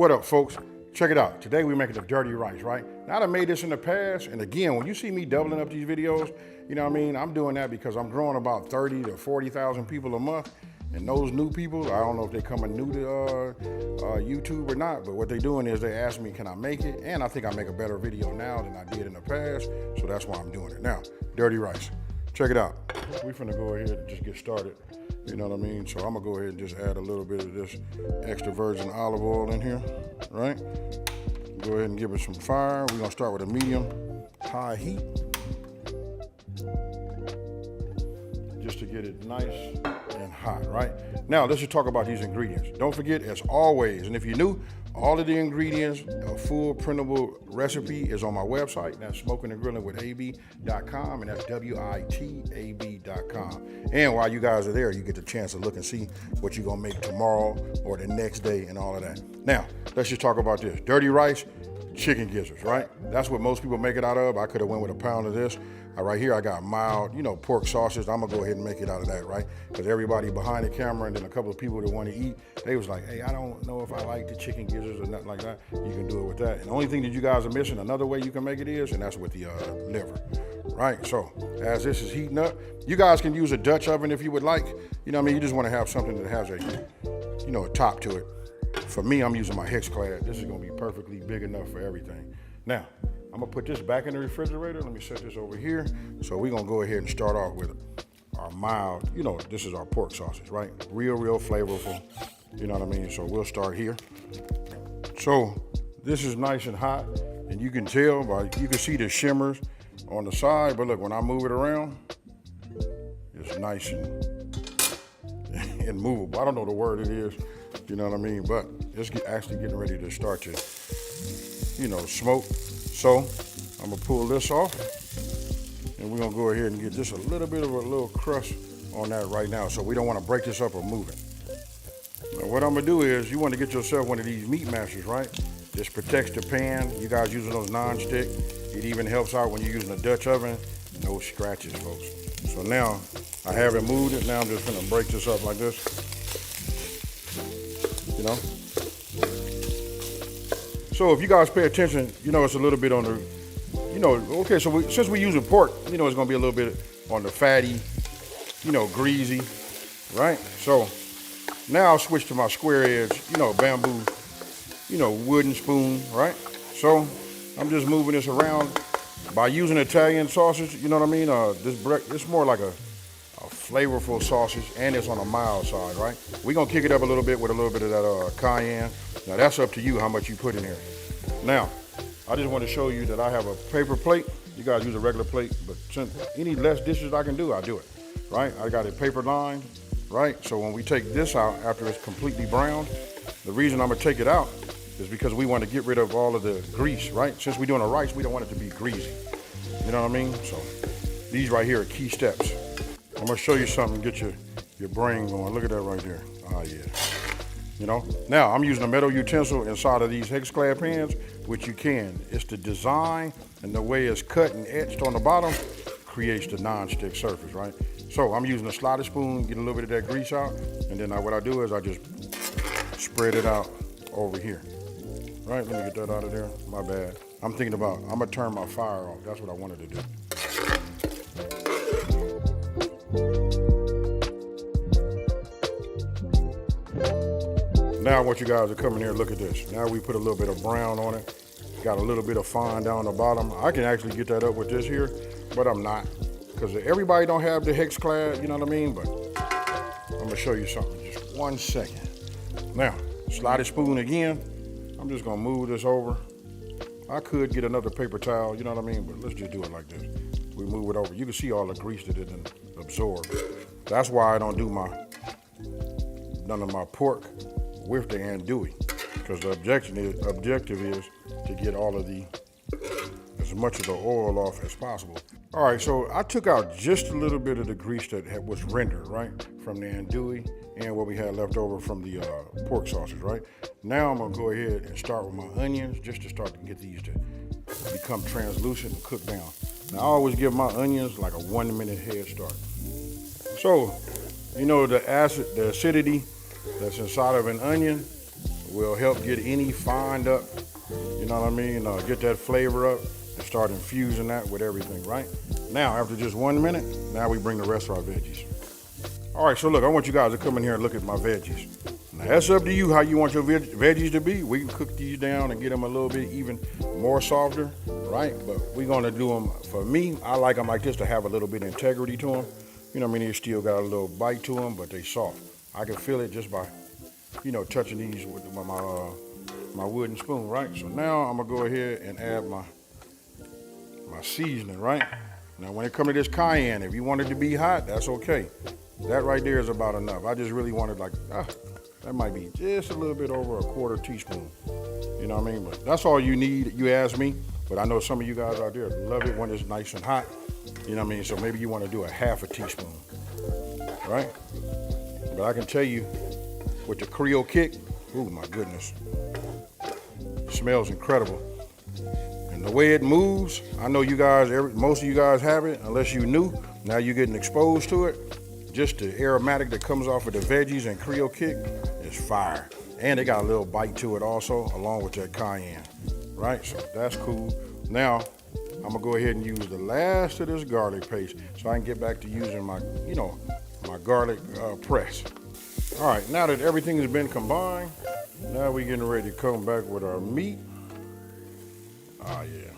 What up, folks? Check it out. Today we're making the dirty rice, right? Now, I done made this in the past, and again, when you see me doubling up these videos, you know what I mean? I'm doing that because I'm growing about 30 to 40,000 people a month, and those new people, I don't know if they're coming new to YouTube or not, but what they're doing is they ask me, can I make it? And I think I make a better video now than I did in the past, so that's why I'm doing it. Now, dirty rice. Check it out. We're finna go ahead and just get started. You know what I mean? So I'm gonna go ahead and just add a little bit of this extra virgin olive oil in here, right? Go ahead and give it some fire. We're gonna start with a medium high heat, just to get it nice and hot, right? Now let's just talk about these ingredients. Don't forget, as always, and if you're new, all of the ingredients, a full printable recipe is on my website. That's smokingandgrillingwithab.com, and that's WITAB.com. And while you guys are there, you get the chance to look and see what you're gonna make tomorrow or the next day and all of that. Now, let's just talk about this. Dirty rice, chicken gizzards, right? That's what most people make it out of. I could have went with a pound of this. Right here, I got mild, pork sausage. I'm gonna go ahead and make it out of that, right? Because everybody behind the camera and then a couple of people that want to eat, they was like, hey, I don't know if I like the chicken gizzards or nothing like that. You can do it with that. And the only thing that you guys are missing, another way you can make it is, and that's with the liver, right? So as this is heating up, you guys can use a Dutch oven if you would like. You know what I mean? You just want to have something that has a, a top to it. For me, I'm using my hex clad. This is gonna be perfectly big enough for everything. Now, I'm gonna put this back in the refrigerator. Let me set this over here. So we're gonna go ahead and start off with our mild, this is our pork sausage, right? Real flavorful, you know what I mean? So we'll start here. So this is nice and hot, and you can tell you can see the shimmers on the side, but look, when I move it around, it's nice and movable. I don't know the word it is, you know what I mean? But it's actually getting ready to start to, smoke. So I'm gonna pull this off, and we're gonna go ahead and get just a little bit of a little crust on that right now. So we don't wanna break this up or move it. Now what I'm gonna do is, you wanna get yourself one of these meat mashers, right? This protects the pan. You guys using those non-stick. It even helps out when you're using a Dutch oven. No scratches, folks. So now I haven't moved it. Now I'm just gonna break this up like this, So if you guys pay attention, it's a little bit on the, okay, so since we're using pork, it's gonna be a little bit on the fatty, greasy, right? So now I'll switch to my square edge, bamboo, wooden spoon, right? So I'm just moving this around by using Italian sausage, you know what I mean? This more like a flavorful sausage, and it's on a mild side, right? We're gonna kick it up a little bit with a little bit of that cayenne. Now that's up to you how much you put in here. Now, I just want to show you that I have a paper plate. You guys use a regular plate, but since any less dishes I can do, I do it, right? I got it paper lined, right? So when we take this out after it's completely browned, the reason I'm gonna take it out is because we want to get rid of all of the grease, right? Since we're doing a rice, we don't want it to be greasy. You know what I mean? So these right here are key steps. I'm gonna show you something to get your brain going. Look at that right there. Oh yeah. Now I'm using a metal utensil inside of these hex clad pans, which you can. It's the design and the way it's cut and etched on the bottom creates the non-stick surface, right? So I'm using a slotted spoon, get a little bit of that grease out, and then what I do is I just spread it out over here. Right, let me get that out of there. My bad. I'm gonna turn my fire off. That's what I wanted to do. Now I want you guys to come in here and look at this. Now we put a little bit of brown on it. Got a little bit of fine down the bottom. I can actually get that up with this here, but I'm not. Because everybody don't have the hex clad, you know what I mean? But I'm gonna show you something, just 1 second. Now, slotted spoon again. I'm just gonna move this over. I could get another paper towel, you know what I mean? But let's just do it like this. We move it over. You can see all the grease that it didn't absorb. That's why I don't do none of my pork with the andouille, because the objective is to get all of as much of the oil off as possible. All right, so I took out just a little bit of the grease that was rendered, right, from the andouille and what we had left over from the pork sausage, right? Now I'm gonna go ahead and start with my onions, just to start to get these to become translucent and cook down. Now I always give my onions like a 1 minute head start. So, the acidity that's inside of an onion will help get any fined up, you know what I mean? Get that flavor up and start infusing that with everything, right? Now, after just 1 minute, now we bring the rest of our veggies. All right, so look, I want you guys to come in here and look at my veggies. Now, that's up to you how you want your veggies to be. We can cook these down and get them a little bit even more softer, right? But we're gonna do them, for me, I like them like this to have a little bit of integrity to them. You know what I mean? They still got a little bite to them, but they soft. I can feel it just by, you know, touching these with my wooden spoon, right? So now I'm gonna go ahead and add my seasoning, right? Now when it comes to this cayenne, if you want it to be hot, that's okay. That right there is about enough. I just really wanted like, that might be just a little bit over a quarter teaspoon. You know what I mean? But that's all you need, you ask me. But I know some of you guys out there love it when it's nice and hot. You know what I mean? So maybe you want to do a half a teaspoon, right? But I can tell you, with the Creole kick, oh my goodness, it smells incredible. And the way it moves, I know you guys, most of you guys have it, unless you knew. Now you're getting exposed to it. Just the aromatic that comes off of the veggies and Creole kick is fire. And they got a little bite to it also, along with that cayenne, right? So that's cool. Now, I'm gonna go ahead and use the last of this garlic paste so I can get back to using my, you know, my garlic press. All right, now that everything has been combined, now we're getting ready to come back with our meat. Oh yeah.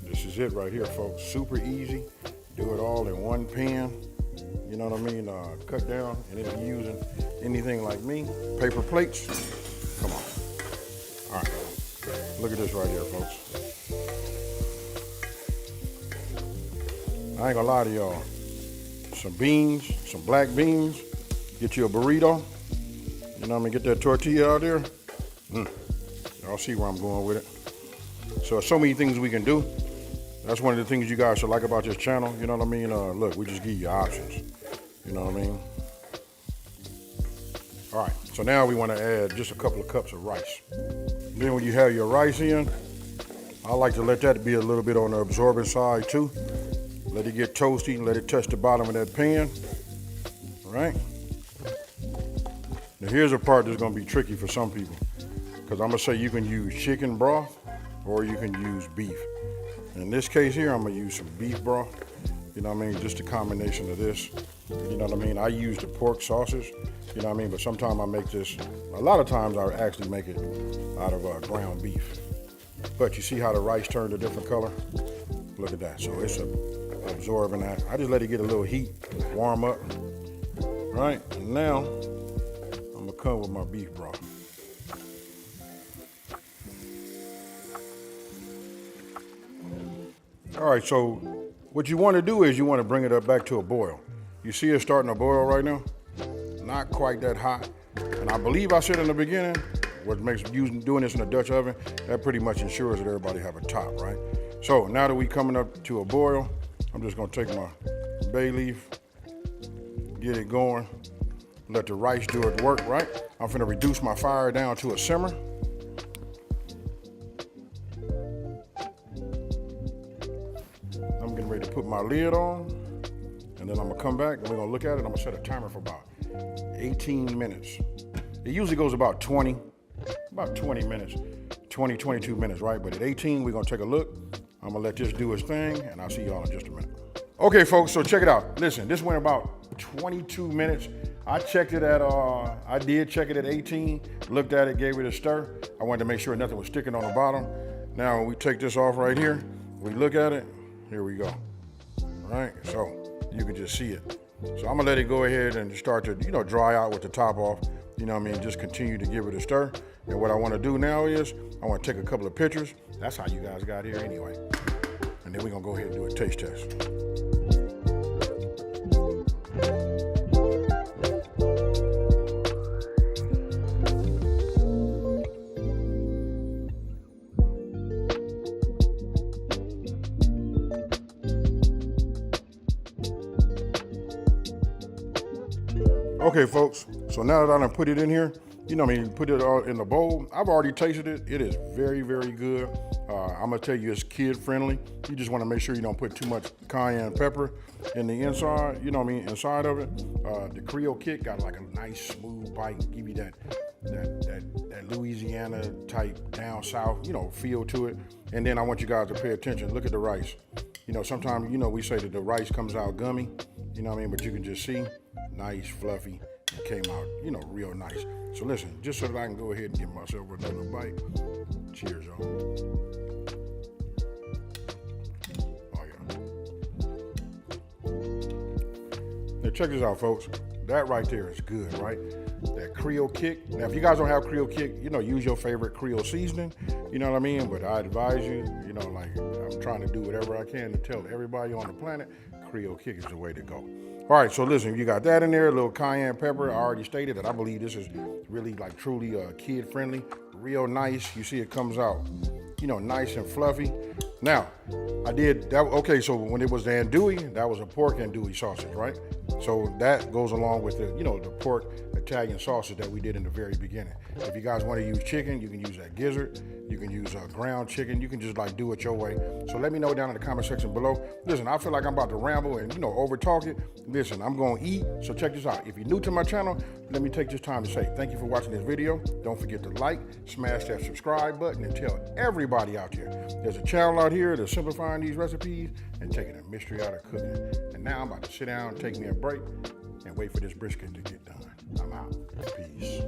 This is it right here, folks. Super easy. Do it all in one pan. You know what I mean? Cut down, and if you're using anything like me, paper plates, come on. All right, look at this right here, folks. I ain't gonna lie to y'all. Some beans, some black beans, get you a burrito. You know what I mean? Get that tortilla out there. Y'all see where I'm going with it. So there's so many things we can do. That's one of the things you guys should like about this channel. You know what I mean? Look, we just give you options. You know what I mean? All right, so now we want to add just a couple of cups of rice. Then when you have your rice in, I like to let that be a little bit on the absorbent side too. Let it get toasty and let it touch the bottom of that pan. All right? Now here's a part that's gonna be tricky for some people, because I'm gonna say you can use chicken broth or you can use beef. In this case here, I'm gonna use some beef broth. You know what I mean? Just a combination of this. You know what I mean? I use the pork sausage. You know what I mean? But sometimes I make this, a lot of times I actually make it out of ground beef. But you see how the rice turned a different color? Look at that. So it's absorbing that. I just let it get a little heat, warm up. Right? And now, I'm gonna come with my beef broth. All right, so what you want to do is you want to bring it up back to a boil. You see it starting to boil right now? Not quite that hot. And I believe I said in the beginning, what makes doing this in a Dutch oven, that pretty much ensures that everybody have a top, right? So now that we coming up to a boil, I'm just gonna take my bay leaf, get it going, let the rice do its work, right? I'm finna reduce my fire down to a simmer. I'm getting ready to put my lid on, and then I'm gonna come back and we're gonna look at it. I'm gonna set a timer for about 18 minutes. It usually goes about 20 minutes, 20, 22 minutes, right? But at 18, we're gonna take a look. I'm gonna let this do its thing, and I'll see y'all in just a minute. Okay, folks, so check it out. Listen, this went about 22 minutes. I checked it at, I did check it at 18, looked at it, gave it a stir. I wanted to make sure nothing was sticking on the bottom. Now, when we take this off right here, we look at it, here we go. All right, so you can just see it. So I'm gonna let it go ahead and start to, you know, dry out with the top off. You know what I mean? Just continue to give it a stir. And what I wanna do now is, I wanna take a couple of pictures. That's how you guys got here anyway. And then we're gonna go ahead and do a taste test. Okay, folks, so now that I done put it in here, you know what I mean, put it all in the bowl. I've already tasted it. It is very, very good. I'm gonna tell you, it's kid friendly. You just wanna make sure you don't put too much cayenne pepper in the inside, you know what I mean, inside of it. The Creole kick got like a nice smooth bite, give you that Louisiana type down south, you know, feel to it. And then I want you guys to pay attention. Look at the rice. You know, sometimes, you know, we say that the rice comes out gummy, you know what I mean, but you can just see, nice, fluffy. It came out, you know, real nice. So listen, just so that I can go ahead and give myself another bite. Cheers, y'all. Oh yeah. Now check this out, folks. That right there is good, right? That Creole kick. Now, if you guys don't have Creole kick, you know, use your favorite Creole seasoning. You know what I mean? But I advise you, you know, like I'm trying to do whatever I can to tell everybody on the planet, Creole kick is the way to go. All right, so listen, you got that in there, a little cayenne pepper. I already stated that I believe this is really like truly kid friendly, real nice. You see it comes out, you know, nice and fluffy. Now, I did that, okay, so when it was the andouille, that was a pork andouille sausage, right? So that goes along with the, you know, the pork Italian sausage that we did in the very beginning. If you guys want to use chicken, you can use that gizzard. You can use ground chicken. You can just like do it your way. So let me know down in the comment section below. Listen, I feel like I'm about to ramble and, you know, over talk it. Listen, I'm going to eat. So check this out. If you're new to my channel, let me take this time to say thank you for watching this video. Don't forget to like, smash that subscribe button, and tell everybody out there there's a channel out here that's simplifying these recipes and taking the mystery out of cooking. And now I'm about to sit down, take me a break, and wait for this brisket to get done. I'm out. Peace.